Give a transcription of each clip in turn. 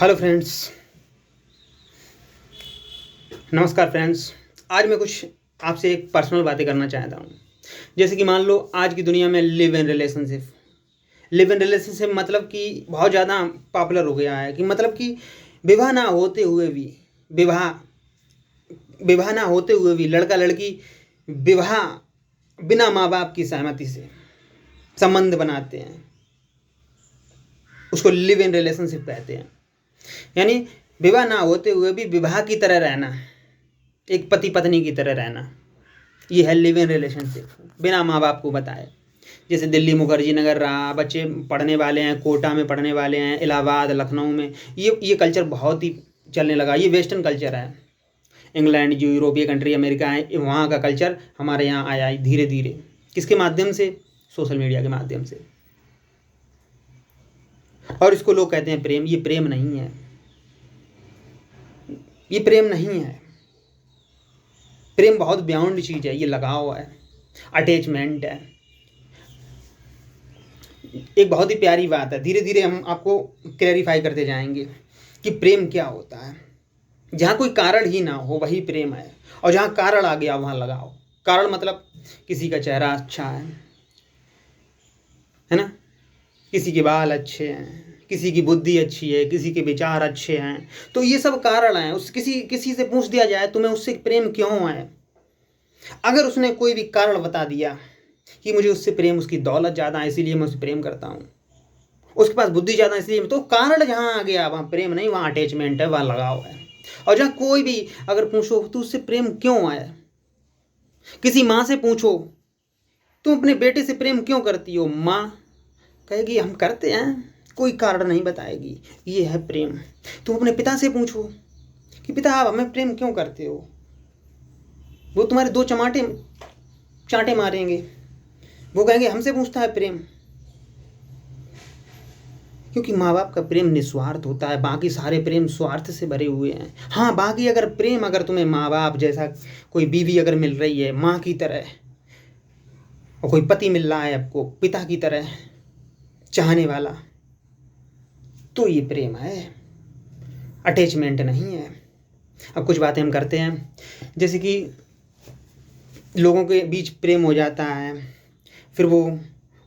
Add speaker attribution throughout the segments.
Speaker 1: Hello friends, नमस्कार friends. आज मैं कुछ आपसे एक पर्सनल बातें करना चाहता हूँ। जैसे कि मान लो आज की दुनिया में लिव इन रिलेशनशिप मतलब कि बहुत ज़्यादा पॉपुलर हो गया है। कि मतलब कि विवाह ना होते हुए भी विवाह विवाह ना होते हुए भी लड़का लड़की विवाह बिना माँ बाप की सहमति से संबंध बनाते हैं, उसको लिव इन रिलेशनशिप कहते हैं। यानी विवाह ना होते हुए भी विवाह की तरह रहना, एक पति पत्नी की तरह रहना, ये है लिव इन रिलेशनशिप बिना माँ बाप को बताए। जैसे दिल्ली मुखर्जी नगर रहा, बच्चे पढ़ने वाले हैं, कोटा में पढ़ने वाले हैं, इलाहाबाद लखनऊ में ये कल्चर बहुत ही चलने लगा। ये वेस्टर्न कल्चर है। इंग्लैंड जो यूरोपीय कंट्री अमेरिका है, वहाँ का कल्चर हमारे यहाँ आया है धीरे धीरे। किसके माध्यम से? सोशल मीडिया के माध्यम से। और इसको लोग कहते हैं प्रेम। ये प्रेम नहीं है, ये प्रेम नहीं है। प्रेम बहुत बियॉन्ड चीज़ है। ये लगाव है, अटैचमेंट है। एक बहुत ही प्यारी बात है। धीरे धीरे हम आपको क्लैरिफाई करते जाएंगे कि प्रेम क्या होता है। जहाँ कोई कारण ही ना हो वही प्रेम है, और जहाँ कारण आ गया वहाँ लगाओ। कारण मतलब किसी का चेहरा अच्छा है ना, किसी के बाल अच्छे हैं, किसी की बुद्धि अच्छी है, किसी के विचार अच्छे हैं, तो ये सब कारण हैं। उस किसी से पूछ दिया जाए तुम्हें उससे प्रेम क्यों है, अगर उसने कोई भी कारण बता दिया कि मुझे उससे प्रेम, उसकी दौलत ज़्यादा है इसीलिए मैं उससे प्रेम करता हूँ, उसके पास बुद्धि ज़्यादा है इसलिए, तो कारण जहाँ आ गया वहाँ प्रेम नहीं, वहाँ अटैचमेंट है, वहाँ लगाव है। और जहाँ कोई भी अगर पूछो तो उससे प्रेम क्यों है, किसी माँ से पूछो तुम अपने बेटे से प्रेम क्यों करती हो, माँ कहेगी हम करते हैं, कोई कारण नहीं बताएगी। ये है प्रेम। तुम अपने पिता से पूछो कि पिता आप हमें प्रेम क्यों करते हो, वो तुम्हारे दो चांटे मारेंगे, वो कहेंगे हमसे पूछता है प्रेम। क्योंकि माँ बाप का प्रेम निस्वार्थ होता है, बाकी सारे प्रेम स्वार्थ से भरे हुए हैं। हाँ, बाकी अगर प्रेम, अगर तुम्हें माँ बाप जैसा कोई बीवी अगर मिल रही है माँ की तरह, और कोई पति मिल रहा है आपको पिता की तरह चाहने वाला, तो ये प्रेम है, अटैचमेंट नहीं है। अब कुछ बातें हम करते हैं। जैसे कि लोगों के बीच प्रेम हो जाता है, फिर वो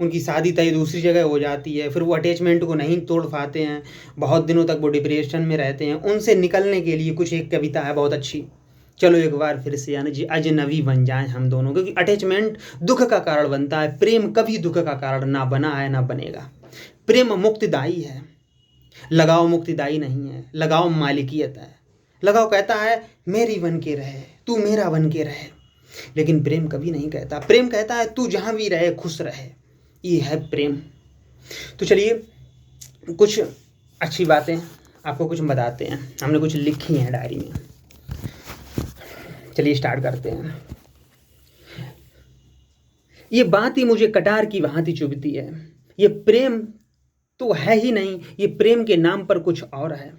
Speaker 1: उनकी शादी तय दूसरी जगह हो जाती है, फिर वो अटैचमेंट को नहीं तोड़ पाते हैं, बहुत दिनों तक वो डिप्रेशन में रहते हैं। उनसे निकलने के लिए कुछ एक कविता है बहुत अच्छी, चलो एक बार फिर से अजनबी बन जाएं हम दोनों। क्योंकि अटैचमेंट दुख का कारण बनता है, प्रेम कभी दुख का कारण ना बना है ना बनेगा। प्रेम मुक्तिदायी है, लगाव मुक्तिदायी नहीं है। लगाव मालिकियत है। लगाव कहता है मेरी बन के रहे, तू मेरा बन के रहे, लेकिन प्रेम कभी नहीं कहता। प्रेम कहता है तू जहाँ भी रहे खुश रहे। ये है प्रेम। तो चलिए कुछ अच्छी बातें आपको कुछ बताते हैं, हमने कुछ लिखी हैं डायरी में। चलिए स्टार्ट करते हैं। ये बात ही मुझे कटार की भांति चुभती है, ये प्रेम तो है ही नहीं, ये प्रेम के नाम पर कुछ और है।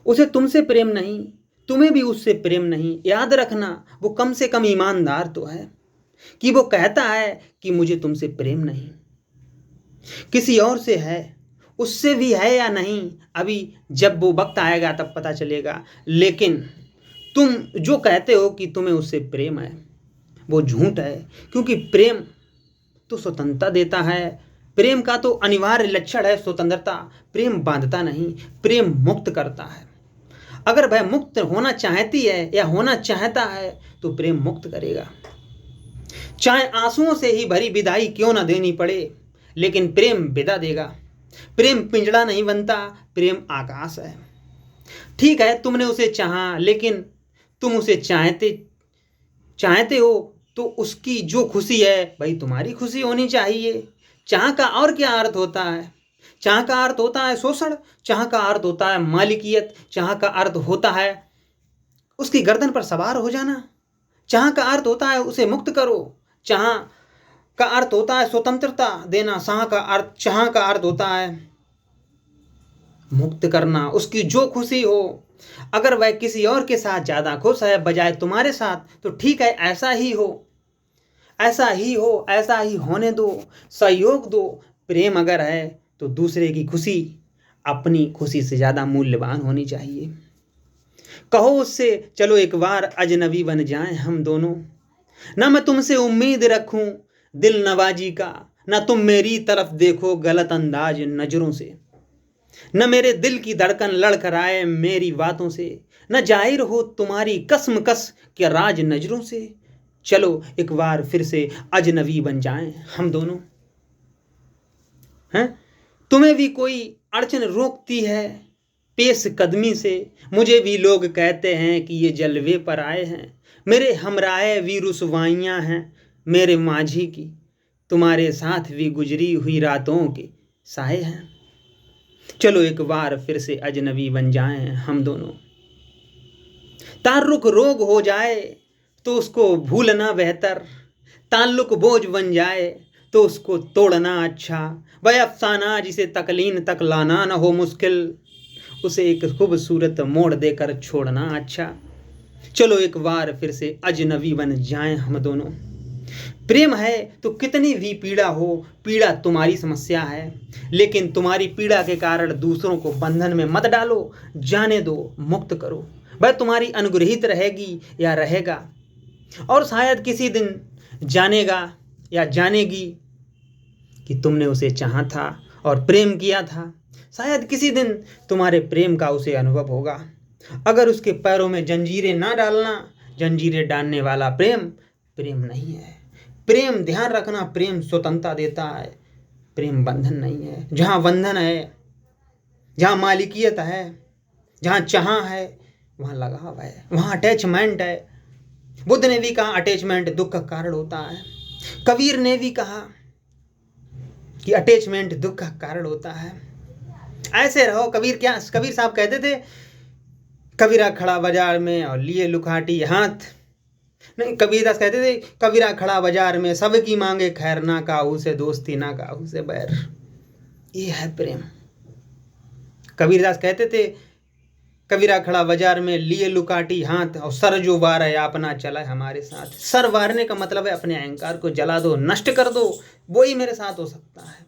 Speaker 1: उसे तुमसे प्रेम नहीं, तुम्हें भी उससे प्रेम नहीं। याद रखना वो कम से कम ईमानदार तो है, कि वो कहता है कि मुझे तुमसे प्रेम नहीं। किसी और से है, उससे भी है या नहीं, अभी जब वो वक्त आएगा तब पता चलेगा। लेकिन तुम जो कहते हो कि तुम्हें उससे प्रेम है, वो झूठ है। क्योंकि प्रेम तो स्वतंत्रता देता है, प्रेम का तो अनिवार्य लक्षण है स्वतंत्रता। प्रेम बांधता नहीं, प्रेम मुक्त करता है। अगर वह मुक्त होना चाहती है या होना चाहता है तो प्रेम मुक्त करेगा, चाहे आंसुओं से ही भरी विदाई क्यों ना देनी पड़े, लेकिन प्रेम विदा देगा। प्रेम पिंजड़ा नहीं बनता, प्रेम आकाश है। ठीक है तुमने उसे चाहा, लेकिन तुम उसे चाहते हो तो उसकी जो खुशी है भाई तुम्हारी खुशी होनी चाहिए। चाह का और क्या अर्थ होता है? चाह का अर्थ होता है शोषण, चाह का अर्थ होता है मालिकियत, चाह का अर्थ होता है उसकी गर्दन पर सवार हो जाना। चाह का अर्थ होता है उसे मुक्त करो, चाह का अर्थ होता है स्वतंत्रता देना, चाह का अर्थ होता है मुक्त करना, उसकी जो खुशी हो। अगर वह किसी और के साथ ज़्यादा खुश है बजाय तुम्हारे साथ तो ठीक है, ऐसा ही हो, ऐसा ही हो, ऐसा ही होने दो, सहयोग दो। प्रेम अगर है तो दूसरे की खुशी अपनी खुशी से ज़्यादा मूल्यवान होनी चाहिए। कहो उससे चलो एक बार अजनबी बन जाएं हम दोनों। ना मैं तुमसे उम्मीद रखूं दिल नवाजी का, ना तुम मेरी तरफ देखो गलत अंदाज नजरों से। न मेरे दिल की धड़कन लड़खड़ाए मेरी बातों से, न जाहिर हो तुम्हारी कसम कस के राज नजरों से। चलो एक बार फिर से अजनबी बन जाएं हम दोनों। हैं तुम्हें भी कोई अड़चन रोकती है पेश कदमी से, मुझे भी लोग कहते हैं कि ये जलवे पर आए हैं। मेरे हमराए भी रुसवाइयाँ हैं मेरे माझी की, तुम्हारे साथ भी गुजरी हुई रातों के साए हैं। चलो एक बार फिर से अजनबी बन जाएं हम दोनों। तारुक रोग हो जाए तो उसको भूलना बेहतर, ताल्लुक बोझ बन जाए तो उसको तोड़ना अच्छा। वह अफसाना जिसे तकलीन तक लाना न हो मुश्किल, उसे एक खूबसूरत मोड़ देकर छोड़ना अच्छा। चलो एक बार फिर से अजनबी बन जाएं हम दोनों। प्रेम है तो कितनी भी पीड़ा हो, पीड़ा तुम्हारी समस्या है, लेकिन तुम्हारी पीड़ा के कारण दूसरों को बंधन में मत डालो, जाने दो, मुक्त करो। वह तुम्हारी अनुग्रहित रहेगी या रहेगा, और शायद किसी दिन जानेगा या जानेगी कि तुमने उसे चाहा था और प्रेम किया था। शायद किसी दिन तुम्हारे प्रेम का उसे अनुभव होगा। अगर उसके पैरों में जंजीरें ना डालना, जंजीरें डालने वाला प्रेम प्रेम नहीं है। प्रेम, ध्यान रखना, प्रेम स्वतंत्रता देता है, प्रेम बंधन नहीं है। जहाँ बंधन है, जहाँ मालिकियत है, जहाँ चाह है, वहाँ लगाव है, वहाँ अटैचमेंट है। बुद्ध ने भी कहा अटैचमेंट दुख का कारण होता है। कबीर ने भी कहा कि अटैचमेंट दुख का कारण होता है। ऐसे रहो। कबीर साहब कहते थे, कबीरा खड़ा बाजार में और लिए लुकाटी हाथ। नहीं, कबीरदास कहते थे, कबीरा खड़ा बाजार में सबकी मांगे खैर, ना काहू से दोस्ती ना काहू से बैर। ये है प्रेम। कबीरदास कहते थे, कबीरा खड़ा बाजार में लिए लुकाटी हाथ, और सर जो वार है अपना चला है हमारे साथ। सर वारने का मतलब है अपने अहंकार को जला दो, नष्ट कर दो, वो ही मेरे साथ हो सकता है।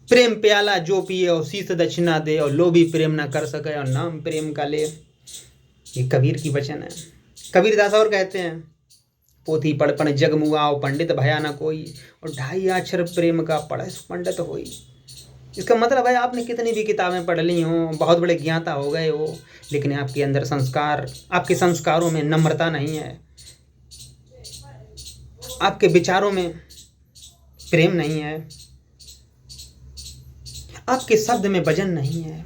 Speaker 1: प्रेम प्याला जो पिए और शीश दक्षिणा दे, और लो भी प्रेम ना कर सके और नाम प्रेम का ले। ये कबीर की वचन है। कबीरदास और कहते हैं, पोथी पढ़ जग मुआओ पंडित भया ना कोई, और 2.5 अक्षर प्रेम का पढ़े पंडित होई। इसका मतलब है आपने कितनी भी किताबें पढ़ ली हो, बहुत बड़े ज्ञाता हो गए हो, लेकिन आपके अंदर संस्कार, आपके संस्कारों में नम्रता नहीं है, आपके विचारों में प्रेम नहीं है, आपके शब्द में वजन नहीं है,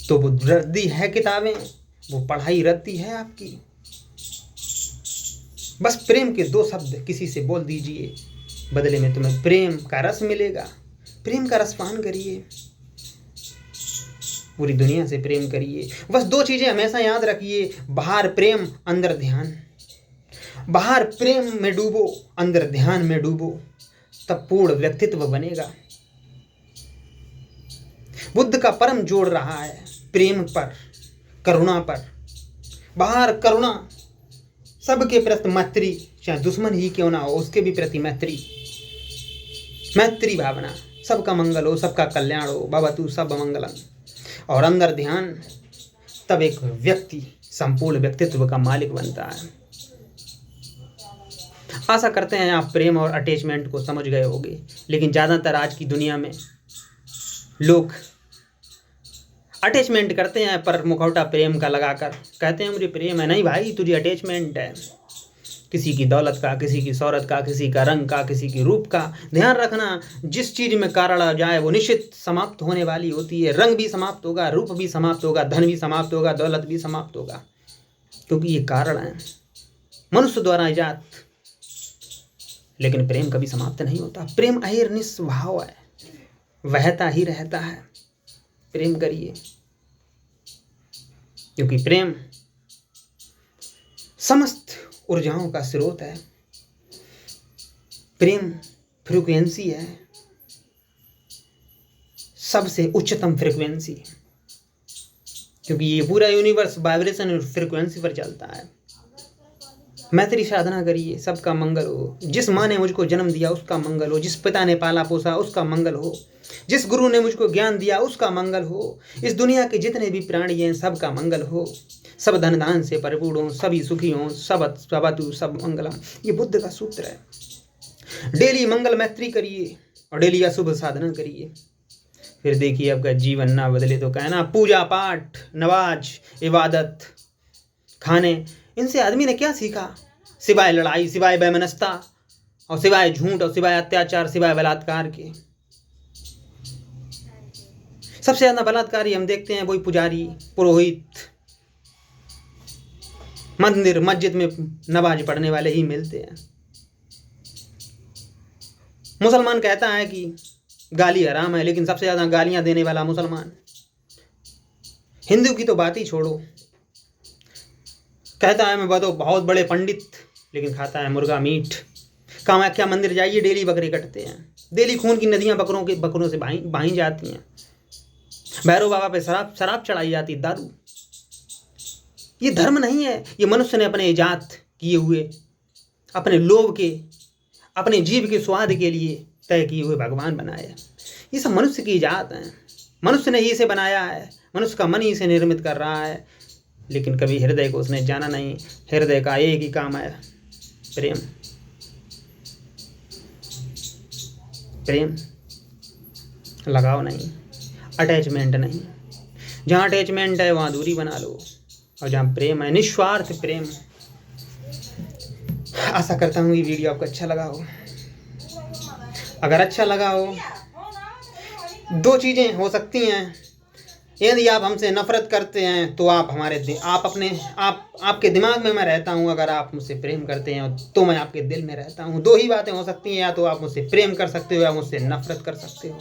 Speaker 1: तो वो रद्दी है किताबें, वो पढ़ाई रद्दी है आपकी। बस प्रेम के 2 शब्द किसी से बोल दीजिए, बदले में तुम्हें प्रेम का रस मिलेगा। प्रेम का रस पान करिए, पूरी दुनिया से प्रेम करिए। बस 2 चीजें हमेशा याद रखिए, बाहर प्रेम अंदर ध्यान। बाहर प्रेम में डूबो, अंदर ध्यान में डूबो, तब पूर्ण व्यक्तित्व बनेगा। बुद्ध का परम जोड़ रहा है प्रेम पर, करुणा पर। बाहर करुणा, सबके प्रति मैत्री, चाहे दुश्मन ही क्यों ना हो उसके भी प्रति मैत्री, मैत्री भावना, सबका मंगल हो, सबका कल्याण हो, भवतु सब मंगलम। और अंदर ध्यान, तब एक व्यक्ति संपूर्ण व्यक्तित्व का मालिक बनता है। आशा करते हैं आप प्रेम और अटैचमेंट को समझ गए होंगे, लेकिन ज़्यादातर आज की दुनिया में लोग अटैचमेंट करते हैं पर मुखौटा प्रेम का लगाकर कहते हैं मुझे प्रेम है। नहीं भाई, तुझे अटैचमेंट है, किसी की दौलत का, किसी की शौहरत का, किसी का रंग का, किसी की रूप का। ध्यान रखना, जिस चीज में कारण आ जाए वो निश्चित समाप्त होने वाली होती है। रंग भी समाप्त होगा, रूप भी समाप्त होगा, धन भी समाप्त होगा, दौलत भी समाप्त होगा, क्योंकि ये कारण है मनुष्य द्वारा इजात। लेकिन प्रेम कभी समाप्त नहीं होता। प्रेम अहिर्निश भाव है, बहता ही रहता है। प्रेम करिए, क्योंकि प्रेम समस्त ऊर्जाओं का स्रोत है। प्रेम फ्रीक्वेंसी है, सबसे उच्चतम फ्रीक्वेंसी, क्योंकि ये पूरा यूनिवर्स वाइब्रेशन और फ्रीक्वेंसी पर चलता है। मैत्री साधना करिए, सबका मंगल हो। जिस माँ ने मुझको जन्म दिया उसका मंगल हो, जिस पिता ने पाला पोसा उसका मंगल हो, जिस गुरु ने मुझको ज्ञान दिया उसका मंगल हो। इस दुनिया के जितने भी प्राणी हैं सबका मंगल हो, सब धन दान से परिपूर्ण हो, सभी सुखी हों, सब मंगलम। ये बुद्ध का सूत्र है। डेली मंगल मैत्री करिए और डेली अशुभ साधना करिए, फिर देखिए आपका जीवन ना बदले तो कहना। पूजा पाठ, नमाज, इबादत, खाने, इनसे आदमी ने क्या सीखा? सिवाय लड़ाई, सिवाय वैमनस्यता और सिवाय झूठ और सिवाय अत्याचार, सिवाय बलात्कार के। सबसे ज्यादा बलात्कारी हम देखते हैं वही पुजारी, पुरोहित, मंदिर मस्जिद में नमाज पढ़ने वाले ही मिलते हैं। मुसलमान कहता है कि गाली हराम है, लेकिन सबसे ज्यादा गालियां देने वाला मुसलमान। हिंदू की तो बात ही छोड़ो, कहता है मैं बहुत बड़े पंडित, लेकिन खाता है मुर्गा मीट। कामाख्या मंदिर जाइए, डेली बकरे कटते हैं, डेली खून की नदियां बकरों से बही जाती हैं। भैरव बाबा पे शराब चढ़ाई जाती, दारू। ये धर्म नहीं है, ये मनुष्य ने अपने इजात किए हुए, अपने लोभ के, अपने जीव के स्वाद के लिए तय किए हुए भगवान बनाए। ये सब मनुष्य की इजात है, मनुष्य ने ही इसे बनाया है, मनुष्य का मन ही इसे निर्मित कर रहा है। लेकिन कभी हृदय को उसने जाना नहीं। हृदय का एक ही काम है, प्रेम। प्रेम, लगाव नहीं, अटैचमेंट नहीं। जहाँ अटैचमेंट है वहाँ दूरी बना लो, और जहाँ प्रेम है, निस्वार्थ प्रेम। आशा करता हूँ ये वीडियो आपको अच्छा लगा हो। अगर अच्छा लगा हो, दो चीज़ें हो सकती हैं। यदि आप हमसे नफरत करते हैं तो आपके दिमाग में मैं रहता हूँ। अगर आप मुझसे प्रेम करते हैं तो मैं आपके दिल में रहता हूँ। दो ही बातें हो सकती हैं, या तो आप मुझसे प्रेम कर सकते हो या मुझसे नफरत कर सकते हो।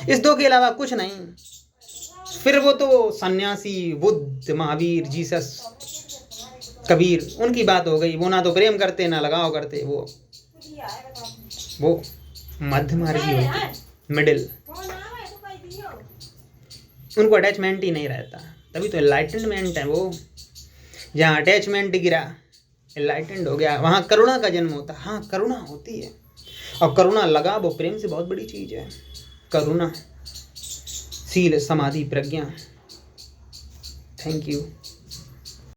Speaker 1: इस दो के अलावा कुछ नहीं। फिर वो तो सन्यासी, बुद्ध, महावीर, जीसस, कबीर, उनकी बात हो गई। वो ना तो प्रेम करते ना लगाव करते, वो मध्य मार्गी होते, मिडिल। उनको अटैचमेंट ही नहीं रहता, तभी तो एनलाइटनमेंट है वो। जहाँ अटैचमेंट गिरा, एनलाइटेंड हो गया, वहाँ करुणा का जन्म होता है। हाँ, करुणा होती है, और करुणा लगा वो प्रेम से बहुत बड़ी चीज़ है। करुणा, शील, समाधि, प्रज्ञा। Thank you.